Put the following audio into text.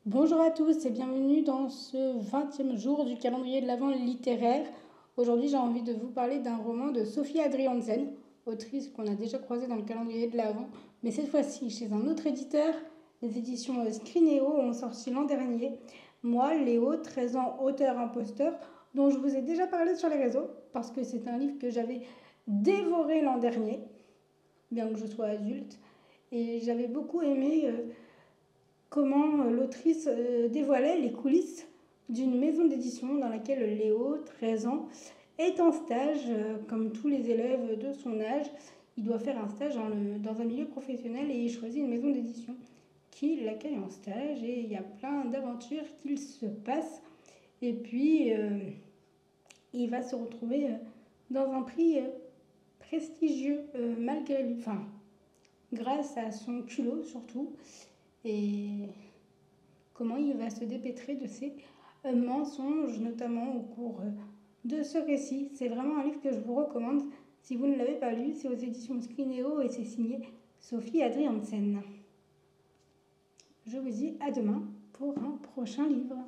Bonjour à tous et bienvenue dans ce 20e jour du calendrier de l'Avent littéraire. Aujourd'hui, j'ai envie de vous parler d'un roman de Sophie Adriaansen, autrice qu'on a déjà croisée dans le calendrier de l'Avent, mais cette fois-ci chez un autre éditeur. Les éditions Scrinéo ont sorti l'an dernier. Moi, Léo, 13 ans, auteur-imposteur, dont je vous ai déjà parlé sur les réseaux, parce que c'est un livre que j'avais dévoré l'an dernier, bien que je sois adulte. Et j'avais beaucoup aimé comment l'autrice dévoilait les coulisses d'une maison d'édition dans laquelle Léo, 13 ans, est en stage, comme tous les élèves de son âge. Il doit faire un stage dans un milieu professionnel et il choisit une maison d'édition qui l'accueille en stage et il y a plein d'aventures qu'il se passe. Et puis, il va se retrouver dans un prix prestigieux, malgré lui, enfin, grâce à son culot surtout. Et comment il va se dépêtrer de ses mensonges, notamment au cours de ce récit. C'est vraiment un livre que je vous recommande. Si vous ne l'avez pas lu, c'est aux éditions Scrinéo et c'est signé Sophie Adriaansen. Je vous dis à demain pour un prochain livre.